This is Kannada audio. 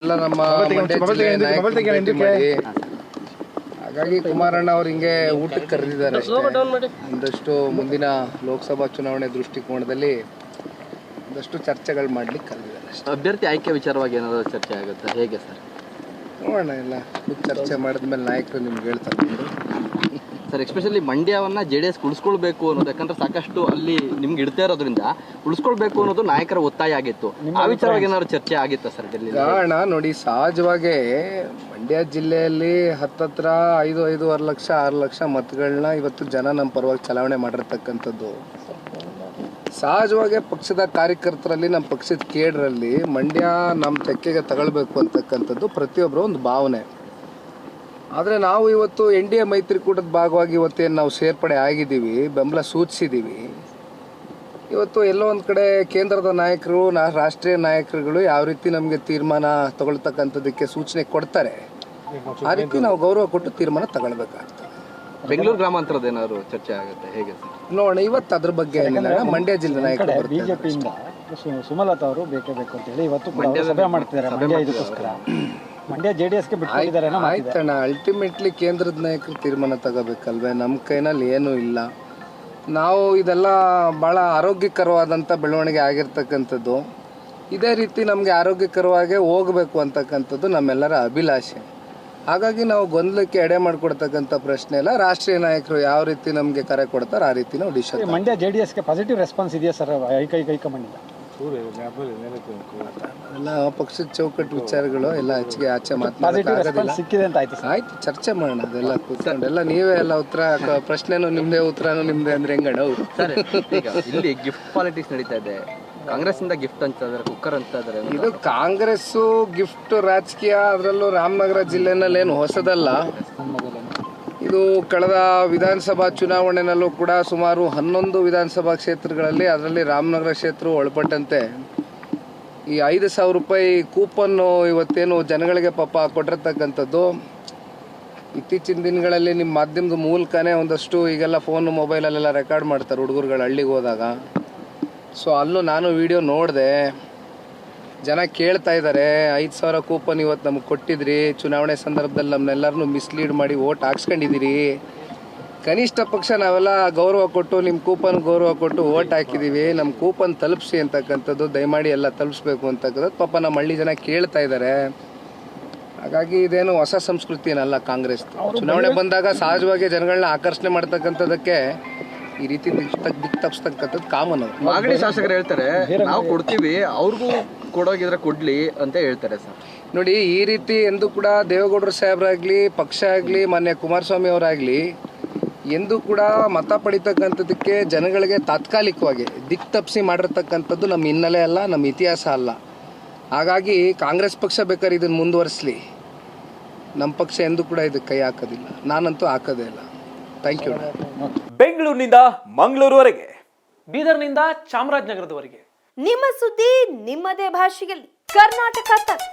ಎಲ್ಲ ನಮ್ಮ ಮಂಡ್ಯ ಜಿಲ್ಲೆ ನಾಯಕರು ಭೇಟಿ ಮಾಡಿ. ಹಾಗಾಗಿ ಕುಮಾರಣ್ಣ ಅವ್ರು ಹಿಂಗೆ ಊಟಕ್ಕೆ ಕರೆದಿದ್ದಾರೆ ಅಷ್ಟೇ. ಒಂದಷ್ಟು ಮುಂದಿನ ಲೋಕಸಭಾ ಚುನಾವಣೆ ದೃಷ್ಟಿಕೋನದಲ್ಲಿ ಒಂದಷ್ಟು ಚರ್ಚೆಗಳು ಮಾಡ್ಲಿಕ್ಕೆ ಕರೆದಿದ್ದಾರೆ ಅಷ್ಟೇ. ಅಭ್ಯರ್ಥಿ ಆಯ್ಕೆ ವಿಚಾರವಾಗಿ ಏನಾದರೂ ಚರ್ಚೆ ಆಗುತ್ತೆ, ಹೇಗೆ ಸರ್? ನೋಡೋಣ, ಎಲ್ಲ ಚರ್ಚೆ ಮಾಡಿದ್ಮೇಲೆ ನಾಯಕರು ನಿಮ್ಗೆ ಹೇಳ್ತಾರೆ ಸರ್. ಎಸ್ಪೆಷಲಿ ಮಂಡ್ಯವನ್ನ JDS ಉಳಿಸ್ಕೊಳ್ಬೇಕು ಅನ್ನೋದು, ಯಾಕಂದ್ರೆ ಸಾಕಷ್ಟು ಅಲ್ಲಿ ನಿಮ್ಗೆ ಇಡ್ತಾ ಇರೋದ್ರಿಂದ ಉಳಿಸ್ಕೊಳ್ಬೇಕು ಅನ್ನೋದು ನಾಯಕರ ಒತ್ತಾಯ ಆಗಿತ್ತು. ಆ ವಿಚಾರವಾಗಿ ಏನಾದ್ರು ಚರ್ಚೆ ಆಗಿತ್ತಾ ಸರ್ ಡೆಲ್ಲಿ? ಕಾರಣ ನೋಡಿ, ಸಹಜವಾಗಿ ಮಂಡ್ಯ ಜಿಲ್ಲೆಯಲ್ಲಿ ಹತ್ತತ್ರ 5-5.5 ಲಕ್ಷ 6 ಲಕ್ಷ ಮತಗಳನ್ನ ಇವತ್ತು ಜನ ನಮ್ಮ ಪರವಾಗಿ ಚಲಾವಣೆ ಮಾಡಿರ್ತಕ್ಕಂಥದ್ದು. ಸಹಜವಾಗಿ ಪಕ್ಷದ ಕಾರ್ಯಕರ್ತರಲ್ಲಿ, ನಮ್ಮ ಪಕ್ಷದ ಕೇಡ್ರಲ್ಲಿ ಮಂಡ್ಯ ನಮ್ಮ ತೆಕ್ಕೆಗೆ ತಗೊಳ್ಬೇಕು ಅಂತಕ್ಕಂಥದ್ದು ಪ್ರತಿಯೊಬ್ಬರ ಒಂದು ಭಾವನೆ. ಆದರೆ ನಾವು ಇವತ್ತು NDA ಮೈತ್ರಿಕೂಟದ ಭಾಗವಾಗಿ ಇವತ್ತೇನು ನಾವು ಸೇರ್ಪಡೆ ಆಗಿದ್ದೀವಿ, ಬೆಂಬಲ ಸೂಚಿಸಿದ್ದೀವಿ. ಇವತ್ತು ಎಲ್ಲೋ ಒಂದು ಕಡೆ ಕೇಂದ್ರದ ನಾಯಕರು, ರಾಷ್ಟ್ರೀಯ ನಾಯಕರುಗಳು ಯಾವ ರೀತಿ ನಮಗೆ ತೀರ್ಮಾನ ತಗೊಳ್ತಕ್ಕಂಥದ್ದಕ್ಕೆ ಸೂಚನೆ ಕೊಡ್ತಾರೆ, ಆ ರೀತಿ ನಾವು ಗೌರವ ಕೊಟ್ಟು ತೀರ್ಮಾನ ತಗೊಳ್ಬೇಕಾಗ್ತದೆ. ಬೆಂಗಳೂರು ಗ್ರಾಮಾಂತರದ ಏನಾದ್ರು ಚರ್ಚೆ ಆಗುತ್ತೆ, ಹೇಗೆ ಸರ್? ನೋಡೋಣ, ಇವತ್ತು ಅದ್ರ ಬಗ್ಗೆ ಏನಿಲ್ಲ. ಮಂಡ್ಯ ಜಿಲ್ಲೆ ನಾಯಕರು ಬಿಜೆಪಿಯಿಂದ ಸುಮಲತಾ ಅವರು ಬೇಕೇ ಬೇಕು ಅಂತ ಹೇಳಿ ಇವತ್ತು ಕೂಡ ಸಭೆ ಮಾಡ್ತಿದ್ದಾರೆ ಮಂಡ್ಯ ಇದಕ್ಕೋಸ್ಕರ. ಮಂಡ್ಯ JDSಗೆ ಬಿಟ್ಟಿದ್ದಾರೆ. ಆಯ್ತಣ್ಣ, ಅಲ್ಟಿಮೇಟ್ಲಿ ಕೇಂದ್ರದ ನಾಯಕರು ತೀರ್ಮಾನ ತಗೋಬೇಕಲ್ವೇ, ನಮ್ಮ ಕೈನಲ್ಲಿ ಏನೂ ಇಲ್ಲ. ನಾವು ಇದೆಲ್ಲ ಭಾಳ ಆರೋಗ್ಯಕರವಾದಂಥ ಬೆಳವಣಿಗೆ ಆಗಿರ್ತಕ್ಕಂಥದ್ದು. ಇದೇ ರೀತಿ ನಮಗೆ ಆರೋಗ್ಯಕರವಾಗಿ ಹೋಗಬೇಕು ಅಂತಕ್ಕಂಥದ್ದು ನಮ್ಮೆಲ್ಲರ ಅಭಿಲಾಷೆ. ಹಾಗಾಗಿ ನಾವು ಗೊಂದಲಕ್ಕೆ ಎಡೆ ಮಾಡಿಕೊಡ್ತಕ್ಕಂಥ ಪ್ರಶ್ನೆ ಇಲ್ಲ. ರಾಷ್ಟ್ರೀಯ ನಾಯಕರು ಯಾವ ರೀತಿ ನಮಗೆ ಕರೆ ಕೊಡ್ತಾರೆ ಆ ರೀತಿ ನಾವು ಡಿಸಿಷನ್. ಮಂಡ್ಯ JDSಗೆ ಪಾಸಿಟಿವ್ ರೆಸ್ಪಾನ್ಸ್ ಇದೆಯಾ ಸರ್ ಹೈಕಮಾಂಡ್? ಎಲ್ಲ ಪಕ್ಷದ ಚೌಕಟ್ಟು ವಿಚಾರಗಳು ಎಲ್ಲ ಹೆಚ್ಚಿಗೆ ಆಚೆ ಮಾತನಾಡೋಕ್ಕಾಗೋದಿಲ್ಲ. ಸಿಕ್ಕಿದೆ ಅಂತ ಆಯ್ತು. ಆಯ್ತು, ಚರ್ಚೆ ಮಾಡೋಣ ಅದೆಲ್ಲ ಕೂತ್ಕೊಂಡು. ಎಲ್ಲ ನೀವೇ ಎಲ್ಲ ಉತ್ತರ, ಪ್ರಶ್ನೆನೂ ನಿಮ್ದೇ ಉತ್ತರನೂ ನಿಮ್ದೇ ಅಂದ್ರೆ ಹೆಂಗಣ? ಸರ್, ಈಗ ಇಲ್ಲಿ ಗಿಫ್ಟ್ ಪಾಲಿಟಿಕ್ಸ್ ನಡೀತಾ ಇದೆ. ಕಾಂಗ್ರೆಸ್ ಇಂದ ಗಿಫ್ಟ್ ಅಂತ ಇದ್ದಾರೆ, ಕುಕ್ಕರ್ ಅಂತ ಇದ್ದಾರೆ. ಇದು ಕಾಂಗ್ರೆಸ್ಸು ಗಿಫ್ಟ್ ರಾಜಕೀಯ, ಅದರಲ್ಲೂ ರಾಮನಗರ ಜಿಲ್ಲೆನಲ್ಲಿ ಏನು ಹೊಸದಲ್ಲ. ಇದು ಕಳೆದ ವಿಧಾನಸಭಾ ಚುನಾವಣೆಯಲ್ಲೂ ಕೂಡ ಸುಮಾರು 11 ವಿಧಾನಸಭಾ ಕ್ಷೇತ್ರಗಳಲ್ಲಿ, ಅದರಲ್ಲಿ ರಾಮನಗರ ಕ್ಷೇತ್ರವು ಒಳಪಟ್ಟಂತೆ ಈ 5,000 ರೂಪಾಯಿ ಕೂಪನ್ನು ಇವತ್ತೇನು ಜನಗಳಿಗೆ ಪಾಪ ಕೊಟ್ಟಿರ್ತಕ್ಕಂಥದ್ದು. ಇತ್ತೀಚಿನ ದಿನಗಳಲ್ಲಿ ನಿಮ್ಮ ಮಾಧ್ಯಮದ ಮೂಲಕನೇ ಒಂದಷ್ಟು ಈಗೆಲ್ಲ ಫೋನು ಮೊಬೈಲಲ್ಲೆಲ್ಲ ರೆಕಾರ್ಡ್ ಮಾಡ್ತಾರೆ ಹುಡುಗರುಗಳು ಹಳ್ಳಿಗೆ ಹೋದಾಗ. ಸೊ ಅಲ್ಲೂ ನಾನು ವಿಡಿಯೋ ನೋಡಿದೆ. ಜನ ಕೇಳ್ತಾ ಇದ್ದಾರೆ, 5,000 ಕೂಪನ್ ಇವತ್ತು ನಮಗೆ ಕೊಟ್ಟಿದ್ರಿ, ಚುನಾವಣೆ ಸಂದರ್ಭದಲ್ಲಿ ನಮ್ಮನ್ನೆಲ್ಲರನ್ನೂ ಮಿಸ್ಲೀಡ್ ಮಾಡಿ ಓಟ್ ಹಾಕ್ಸ್ಕೊಂಡಿದ್ದೀರಿ. ಕನಿಷ್ಠ ಪಕ್ಷ ನಾವೆಲ್ಲ ಗೌರವ ಕೊಟ್ಟು, ನಿಮ್ಮ ಕೂಪನ್ ಗೌರವ ಕೊಟ್ಟು ಓಟ್ ಹಾಕಿದ್ದೀವಿ, ನಮ್ಮ ಕೂಪನ್ ತಲುಪಿಸಿ ಅಂತಕ್ಕಂಥದ್ದು, ದಯಮಾಡಿ ಎಲ್ಲ ತಲುಪಿಸ್ಬೇಕು ಅಂತಕ್ಕಂಥದ್ದು ಪಾಪ ನಮ್ಮ ಹಳ್ಳಿ ಜನ ಕೇಳ್ತಾ ಇದ್ದಾರೆ. ಹಾಗಾಗಿ ಇದೇನು ಹೊಸ ಸಂಸ್ಕೃತಿ ಏನಲ್ಲ ಕಾಂಗ್ರೆಸ್. ಚುನಾವಣೆ ಬಂದಾಗ ಸಹಜವಾಗಿ ಜನಗಳನ್ನ ಆಕರ್ಷಣೆ ಮಾಡ್ತಕ್ಕಂಥದ್ದಕ್ಕೆ ಈ ರೀತಿ ದಿಕ್ ತಪ್ಪಿಸ್ತಕ್ಕಂಥದ್ದು ಕಾಮನ್. ಮಾಗಡಿ ಶಾಸಕರು ಹೇಳ್ತಾರೆ, ನಾವು ಕೊಡ್ತೀವಿ, ಅವ್ರಿಗೂ ಕೊಡೋಗಿದ್ರೆ ಕೊಡ್ಲಿ ಅಂತ ಹೇಳ್ತಾರೆ ಸರ್. ನೋಡಿ, ಈ ರೀತಿ ಎಂದು ಕೂಡ ದೇವೇಗೌಡರು ಸಾಹೇಬರಾಗಲಿ, ಪಕ್ಷ ಆಗಲಿ, ಮಾನ್ಯ ಕುಮಾರಸ್ವಾಮಿ ಅವರಾಗಲಿ ಎಂದೂ ಕೂಡ ಮತ ಪಡಿತಕ್ಕಂಥದ್ದಕ್ಕೆ ಜನಗಳಿಗೆ ತಾತ್ಕಾಲಿಕವಾಗಿ ದಿಕ್ ತಪ್ಪಿಸಿ ಮಾಡಿರ್ತಕ್ಕಂಥದ್ದು ನಮ್ಮ ಹಿನ್ನೆಲೆ ಅಲ್ಲ, ನಮ್ಮ ಇತಿಹಾಸ ಅಲ್ಲ. ಹಾಗಾಗಿ ಕಾಂಗ್ರೆಸ್ ಪಕ್ಷ ಬೇಕಾದ್ರೆ ಇದನ್ನು ಮುಂದುವರಿಸಲಿ, ನಮ್ಮ ಪಕ್ಷ ಎಂದೂ ಕೂಡ ಇದಕ್ಕೆ ಕೈ ಹಾಕೋದಿಲ್ಲ. ನಾನಂತೂ ಹಾಕೋದೇ ಇಲ್ಲ. Thank you. ಬೆಂಗಳೂರಿನಿಂದ ಮಂಗಳೂರುವರೆಗೆ, ಬೀದರ್ನಿಂದ ಚಾಮರಾಜನಗರದವರೆಗೆ ನಿಮ್ಮ ಸುದ್ದಿ ನಿಮ್ಮದೇ ಭಾಷೆಯಲ್ಲಿ. ಕರ್ನಾಟಕ ತಕ್.